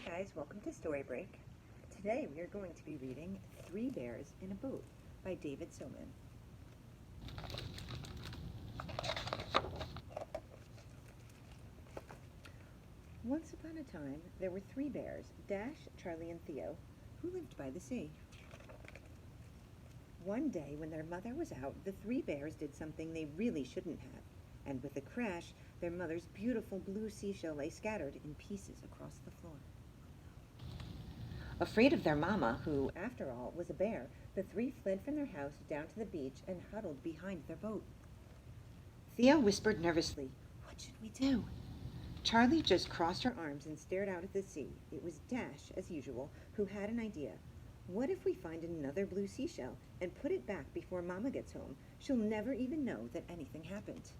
Hi guys, welcome to Story Break. Today we are going to be reading Three Bears in a Boat by David Soman. Once upon a time, there were three bears, Dash, Charlie, and Theo, who lived by the sea. One day when their mother was out, the three bears did something they really shouldn't have, and with a crash, their mother's beautiful blue seashell lay scattered in pieces across the floor. Afraid of their mama, who, after all, was a bear, the three fled from their house down to the beach and huddled behind their boat. Theo whispered nervously, "What should we do?" Charlie just crossed her arms and stared out at the sea. It was Dash, as usual, who had an idea. What if we find another blue seashell and put it back before Mama gets home? She'll never even know that anything happened.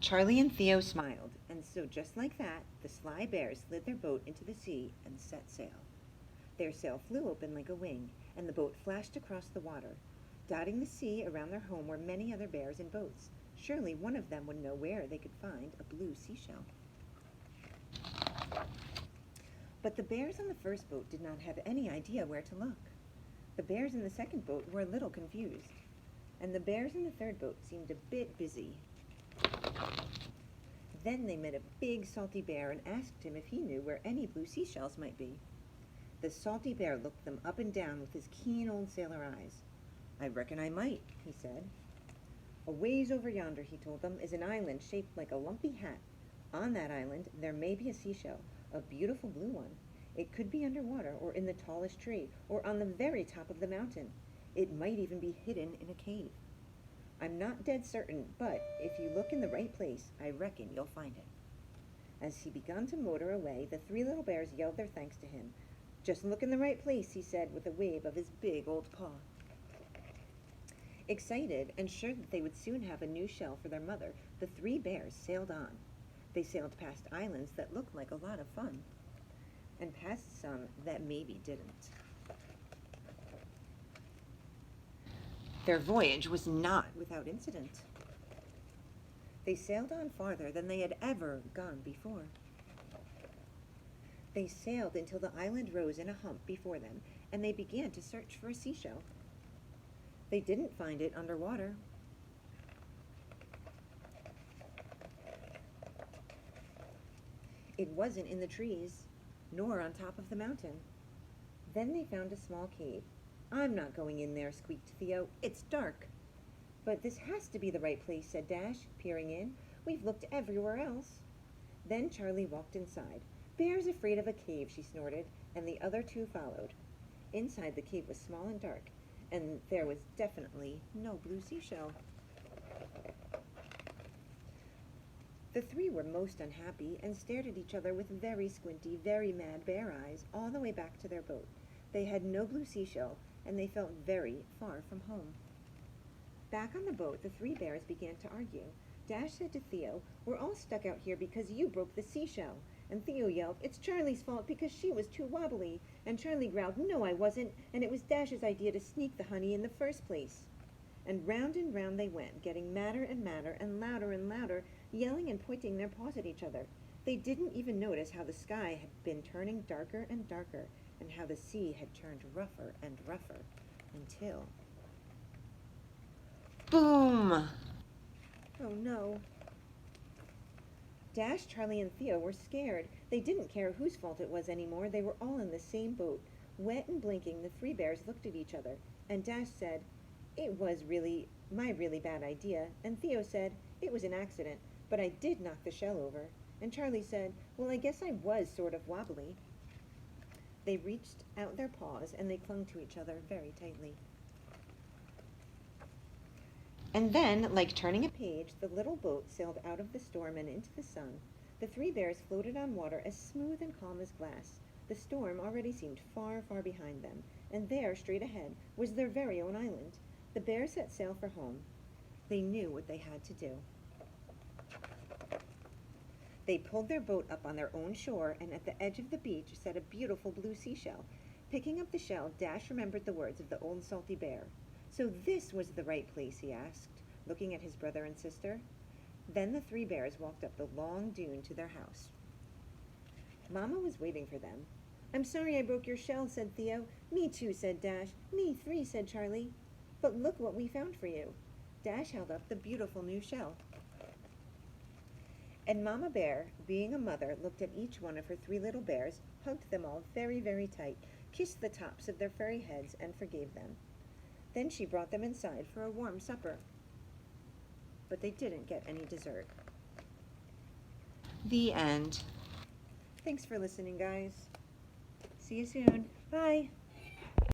Charlie and Theo smiled, and so just like that, the sly bears slid their boat into the sea and set sail. Their sail flew open like a wing, and the boat flashed across the water. Dotting the sea around their home were many other bears in boats. Surely one of them would know where they could find a blue seashell. But the bears on the first boat did not have any idea where to look. The bears in the second boat were a little confused, and the bears in the third boat seemed a bit busy. Then they met a big salty bear and asked him if he knew where any blue seashells might be. The salty bear looked them up and down with his keen old sailor eyes. "I reckon I might," he said. "A ways over yonder," he told them, "is an island shaped like a lumpy hat. On that island there may be a seashell, a beautiful blue one. It could be underwater or in the tallest tree or on the very top of the mountain. It might even be hidden in a cave. I'm not dead certain, but if you look in the right place, I reckon you'll find it." As he began to motor away, the three little bears yelled their thanks to him. "Just look in the right place," he said with a wave of his big old paw. Excited and sure that they would soon have a new shell for their mother, the three bears sailed on. They sailed past islands that looked like a lot of fun, and past some that maybe didn't. Their voyage was not without incident. They sailed on farther than they had ever gone before. They sailed until the island rose in a hump before them, and they began to search for a seashell. They didn't find it underwater. It wasn't in the trees, nor on top of the mountain. Then they found a small cave. "I'm not going in there," squeaked Theo. "It's dark." "But this has to be the right place," said Dash, peering in. "We've looked everywhere else." Then Charlie walked inside. "Bear's afraid of a cave," she snorted, and the other two followed. Inside, the cave was small and dark, and there was definitely no blue seashell. The three were most unhappy and stared at each other with very squinty, very mad bear eyes all the way back to their boat. They had no blue seashell, and they felt very far from home. Back on the boat, the three bears began to argue. Dash said to Theo, "We're all stuck out here because you broke the seashell." And Theo yelled, "It's Charlie's fault because she was too wobbly." And Charlie growled, "No, I wasn't, and it was Dash's idea to sneak the honey in the first place." And round they went, getting madder and louder, yelling and pointing their paws at each other. They didn't even notice how the sky had been turning darker and darker, and how the sea had turned rougher and rougher, until... boom! Oh no. Dash, Charlie, and Theo were scared. They didn't care whose fault it was anymore. They were all in the same boat. Wet and blinking, the three bears looked at each other, and Dash said, "It was my really bad idea." And Theo said, "It was an accident, but I did knock the shell over." And Charlie said, "Well, I guess I was sort of wobbly." They reached out their paws, and they clung to each other very tightly. And then, like turning a page, the little boat sailed out of the storm and into the sun. The three bears floated on water as smooth and calm as glass. The storm already seemed far, far behind them, and there, straight ahead, was their very own island. The bears set sail for home. They knew what they had to do. They pulled their boat up on their own shore, and at the edge of the beach sat a beautiful blue seashell. Picking up the shell, Dash remembered the words of the old salty bear. "So this was the right place?" he asked, looking at his brother and sister. Then the three bears walked up the long dune to their house. Mama was waiting for them. "I'm sorry I broke your shell," said Theo. "Me too," said Dash. "Me three," said Charlie. "But look what we found for you." Dash held up the beautiful new shell. And Mama Bear, being a mother, looked at each one of her three little bears, hugged them all very, very tight, kissed the tops of their furry heads, and forgave them. Then she brought them inside for a warm supper. But they didn't get any dessert. The end. Thanks for listening, guys. See you soon. Bye.